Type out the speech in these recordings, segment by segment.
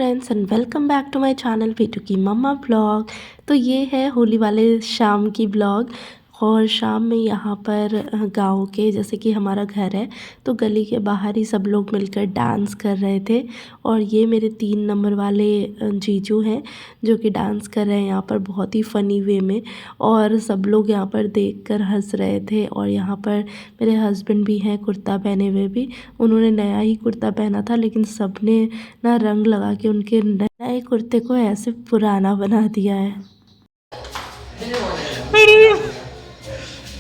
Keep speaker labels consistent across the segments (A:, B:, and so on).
A: Friends and welcome back to my channel बेटू की मम्मा blog. तो ये है होली वाले शाम की ब्लॉग। और शाम में यहाँ पर गांव के जैसे कि हमारा घर है तो गली के बाहर ही सब लोग मिलकर डांस कर रहे थे। और ये मेरे 3 नंबर वाले जीजू हैं जो कि डांस कर रहे हैं यहाँ पर बहुत ही फ़नी वे में। और सब लोग यहाँ पर देखकर हंस रहे थे। और यहाँ पर मेरे हस्बैंड भी हैं कुर्ता पहने हुए भी। उन्होंने नया ही कुर्ता पहना था लेकिन सब ने ना रंग लगा के उनके नए कुर्ते को ऐसे पुराना बना दिया है।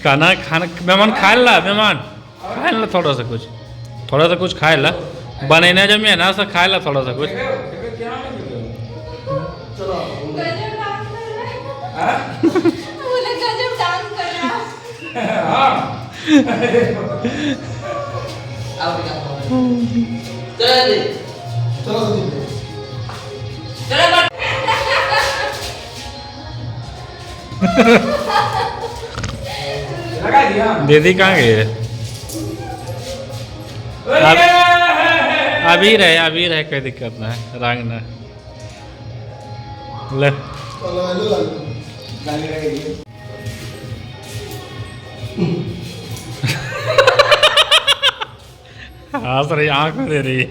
B: खाना मेहमान खाए ला थोड़ा सा कुछ खाए ला बनेने जब मैं ना सब खाए ला थोड़ा सा कुछ। दीदी कहाँ गई है? अभी रहे कोई दिक्कत ना है रंग ना ले। हंस रही आँख में दे रही है।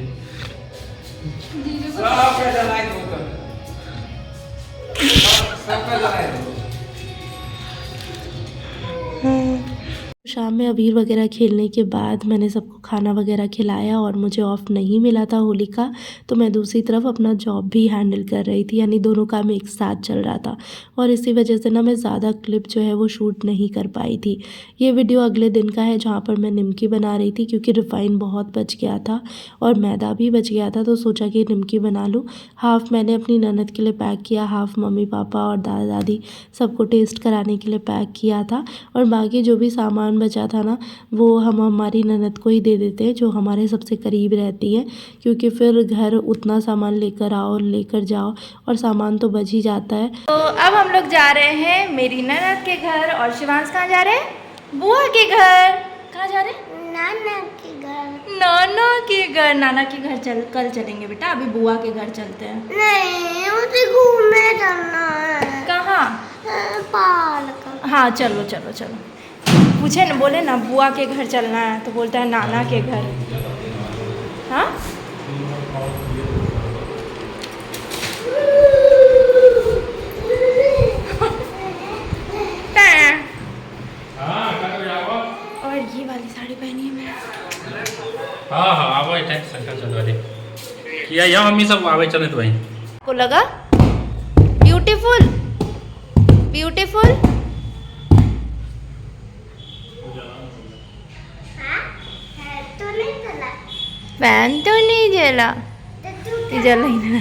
A: शाम में अबीर वगैरह खेलने के बाद मैंने सबको खाना वगैरह खिलाया और मुझे ऑफ नहीं मिला था होली का। तो मैं दूसरी तरफ अपना जॉब भी हैंडल कर रही थी, यानी दोनों काम एक साथ चल रहा था। और इसी वजह से ना मैं ज़्यादा क्लिप जो है वो शूट नहीं कर पाई थी। ये वीडियो अगले दिन का है जहाँ पर मैं निमकी बना रही थी क्योंकि रिफ़ाइन बहुत बच गया था और मैदा भी बच गया था। तो सोचा कि निमकी बना लूँ। हाफ़ मैंने अपनी ननद के लिए पैक किया, हाफ़ मम्मी पापा और दादा दादी सबको टेस्ट कराने के लिए पैक किया था। और बाकी जो भी सामान बचा था ना वो हम हमारी ननद को ही दे देते हैं जो हमारे सबसे करीब रहती है, क्योंकि फिर घर उतना सामान लेकर आओ लेकर जाओ और सामान तो बच ही जाता है।
C: तो अब हम लोग जा रहे हैं मेरी ननद के घर। और शिवांश कहाँ जा रहे हैं? बुआ के घर। कहाँ जा रहे हैं?
D: नाना के घर।
C: नाना के घर। नाना के घर कल चलेंगे बेटा, अभी बुआ के घर चलते हैं।
D: नहीं, मुझे घूमने चलना है।
C: कहाँ?
D: पार्क।
C: हाँ चलो चलो चलो। पूछे ना, बोले ना बुआ के घर चलना है तो बोलता है नाना के घर। हाँ और ये वाली साड़ी पहनी है मैं।
B: हाँ आवाज टैक्स संख्या चल रही किया यहाँ मम्मी सब आवाज चले तो वहीं
C: को लगा ब्यूटीफुल ब्यूटीफुल। फैन तो नहीं जला, जला ही ना।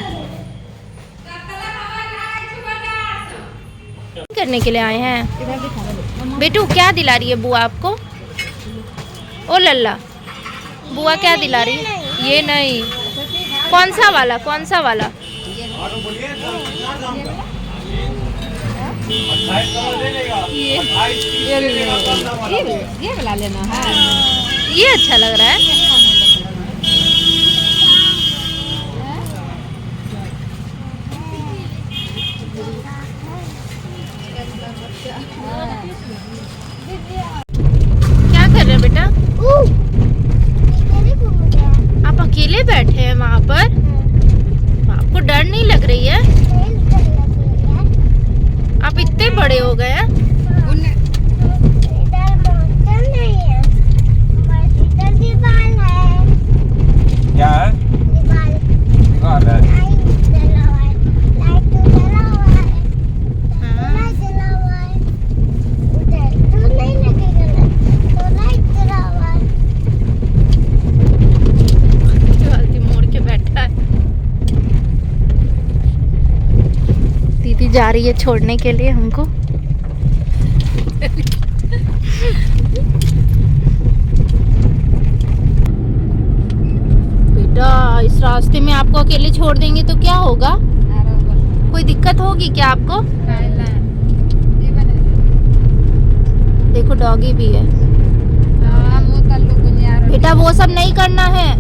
C: करने के लिए आए हैं। बेटू क्या दिला रही है बुआ आपको? ओ लल्ला, बुआ क्या दिला रही है? ये नहीं, कौन सा वाला? कौन सा वाला? ये वाला लेना है। ये अच्छा लग रहा है। क्या कर रहे हैं बेटा? आप अकेले बैठे हैं वहाँ पर? आपको डर नहीं लग रही है? आप इतने बड़े हो गए हैं।
B: क्या है? दीवार है।
C: दीदी जा रही है छोड़ने के लिए हमको। बेटा इस रास्ते में आपको अकेले छोड़ देंगे तो क्या होगा? कोई दिक्कत होगी क्या आपको? देखो डॉगी भी है। बेटा वो सब नहीं करना है।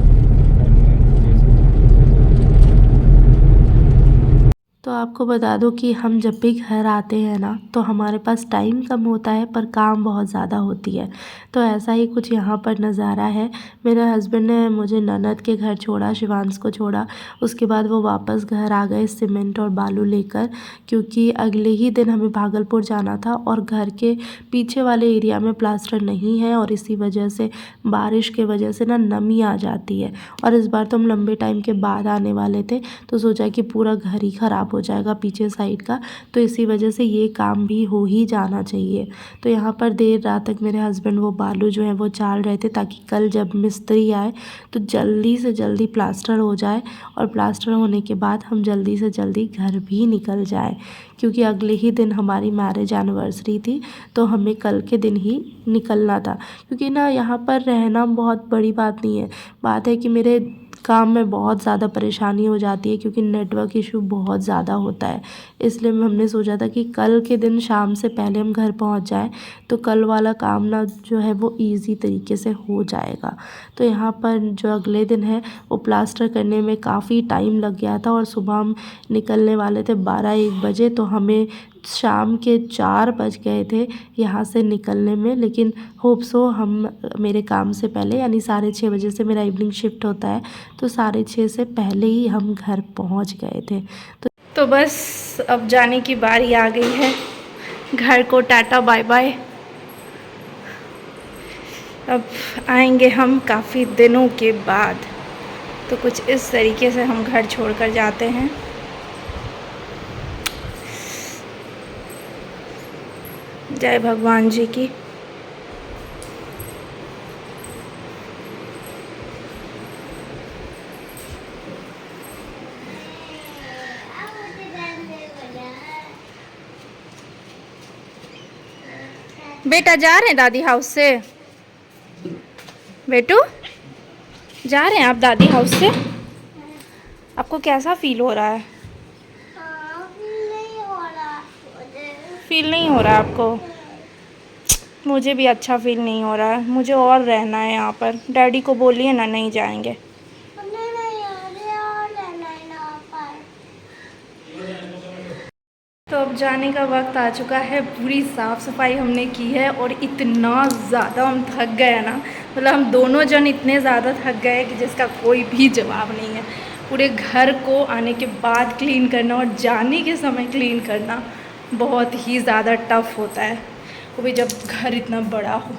A: आपको बता दूं कि हम जब भी घर आते हैं ना तो हमारे पास टाइम कम होता है पर काम बहुत ज़्यादा होती है। तो ऐसा ही कुछ यहाँ पर नज़ारा है। मेरे हस्बैंड ने मुझे ननद के घर छोड़ा, शिवांश को छोड़ा। उसके बाद वो वापस घर आ गए सीमेंट और बालू लेकर, क्योंकि अगले ही दिन हमें भागलपुर जाना था और घर के पीछे वाले एरिया में प्लास्टर नहीं है और इसी वजह से बारिश के वजह से ना नमी आ जाती है। और इस बार तो हम लंबे टाइम के बाद आने वाले थे तो सोचा कि पूरा घर ही ख़राब हो जाएगा पीछे साइड का, तो इसी वजह से ये काम भी हो ही जाना चाहिए। तो यहाँ पर देर रात तक मेरे हस्बैंड वो बालू जो है वो चाल रहे थे ताकि कल जब मिस्त्री आए तो जल्दी से जल्दी प्लास्टर हो जाए और प्लास्टर होने के बाद हम जल्दी से जल्दी घर भी निकल जाए, क्योंकि अगले ही दिन हमारी मैरिज एनिवर्सरी थी तो हमें कल के दिन ही निकलना था। क्योंकि ना यहाँ पर रहना बहुत बड़ी बात नहीं है, बात है कि मेरे काम में बहुत ज़्यादा परेशानी हो जाती है क्योंकि नेटवर्क इशू बहुत ज़्यादा होता है। इसलिए हमने सोचा था कि कल के दिन शाम से पहले हम घर पहुंच जाएं तो कल वाला काम ना जो है वो इजी तरीके से हो जाएगा। तो यहाँ पर जो अगले दिन है वो प्लास्टर करने में काफ़ी टाइम लग गया था और सुबह हम निकलने वाले थे 12-1 बजे, तो हमें शाम के 4 बज गए थे यहाँ से निकलने में। लेकिन होप सो हम मेरे काम से पहले यानी 6:30 बजे से मेरा इवनिंग शिफ्ट होता है तो 6:30 से पहले ही हम घर पहुँच गए थे। तो बस अब जाने की बारी आ गई है, घर को टाटा बाय बाय। अब आएंगे हम काफ़ी दिनों के बाद, तो कुछ इस तरीके से हम घर छोड़कर जाते हैं। जय भगवान जी की। बेटा जा रहे हैं दादी हाउस से? बेटू जा रहे हैं आप दादी हाउस से? आपको कैसा फील हो रहा है? फील नहीं हो रहा आपको? मुझे भी अच्छा फील नहीं हो रहा है, मुझे और रहना है यहाँ पर। डैडी को बोलिए ना, नहीं जाएंगे। तो अब जाने का वक्त आ चुका है। पूरी साफ़ सफाई हमने की है और इतना ज़्यादा हम थक गए ना, मतलब हम दोनों जन इतने ज़्यादा थक गए कि जिसका कोई भी जवाब नहीं है। पूरे घर को आने के बाद क्लीन करना और जाने के समय क्लीन करना बहुत ही ज़्यादा टफ़ होता है, वो भी जब घर इतना बड़ा हो।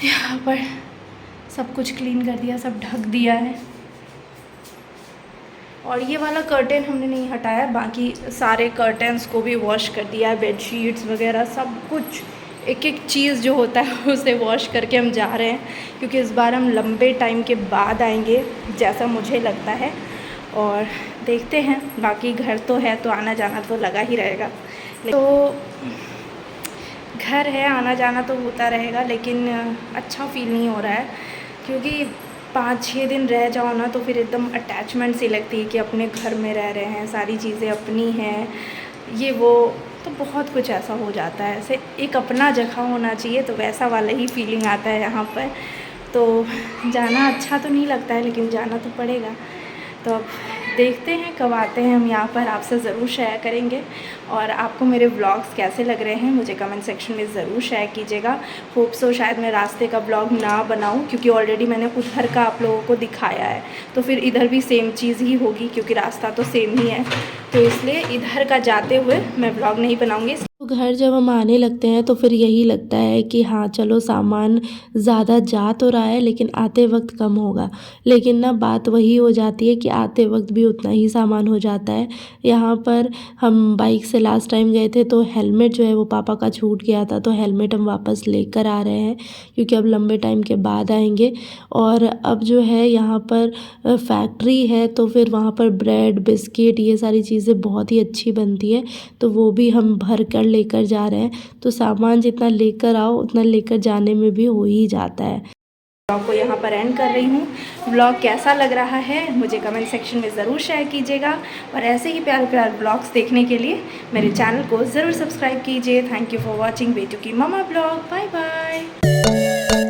A: यहाँ पर सब कुछ क्लीन कर दिया, सब ढक दिया है। और ये वाला कर्टेन हमने नहीं हटाया, बाकी सारे कर्टेन्स को भी वॉश कर दिया है। बेडशीट्स वगैरह सब कुछ, एक एक चीज़ जो होता है उसे वॉश करके हम जा रहे हैं, क्योंकि इस बार हम लंबे टाइम के बाद आएंगे जैसा मुझे लगता है। और देखते हैं, बाकी घर तो है तो आना जाना तो लगा ही रहेगा। तो घर है, आना जाना तो होता रहेगा, लेकिन अच्छा फील नहीं हो रहा है, क्योंकि 5-6 दिन रह जाओ ना तो फिर एकदम अटैचमेंट सी लगती है कि अपने घर में रह रहे हैं, सारी चीज़ें अपनी हैं, ये वो, तो बहुत कुछ ऐसा हो जाता है। ऐसे एक अपना जगह होना चाहिए तो वैसा वाला ही फीलिंग आता है यहाँ पर। तो जाना अच्छा तो नहीं लगता है, लेकिन जाना तो पड़ेगा। तो अब देखते हैं कब आते हैं हम यहाँ पर, आपसे ज़रूर शेयर करेंगे। और आपको मेरे व्लॉग्स कैसे लग रहे हैं मुझे कमेंट सेक्शन में ज़रूर शेयर कीजिएगा। होप सो शायद मैं रास्ते का व्लॉग ना बनाऊं, क्योंकि ऑलरेडी मैंने उधर का आप लोगों को दिखाया है, तो फिर इधर भी सेम चीज़ ही होगी, क्योंकि रास्ता तो सेम ही है। तो इसलिए इधर का जाते हुए मैं व्लॉग नहीं बनाऊँगी। तो घर जब हम आने लगते हैं तो फिर यही लगता है कि हाँ चलो सामान ज़्यादा जा तो रहा है लेकिन आते वक्त कम होगा, लेकिन ना बात वही हो जाती है कि आते वक्त भी उतना ही सामान हो जाता है। यहाँ पर हम बाइक से लास्ट टाइम गए थे तो हेलमेट जो है वो पापा का छूट गया था, तो हेलमेट हम वापस लेकर आ रहे हैं क्योंकि अब लंबे टाइम के बाद आएंगे। और अब जो है यहाँ पर फैक्ट्री है तो फिर वहाँ पर ब्रेड बिस्किट ये सारी चीज़ें बहुत ही अच्छी बनती है, तो वो भी हम भर कर लेकर जा रहे हैं। तो सामान जितना लेकर आओ उतना लेकर जाने में भी हो ही जाता है।
C: ब्लॉग को यहाँ पर एंड कर रही हूँ। ब्लॉग कैसा लग रहा है मुझे कमेंट सेक्शन में ज़रूर शेयर कीजिएगा, और ऐसे ही प्यारे प्यारे ब्लॉग्स देखने के लिए मेरे चैनल को ज़रूर सब्सक्राइब कीजिए। थैंक यू फॉर वॉचिंग बेटू की मम्मा ब्लॉग। Bye bye.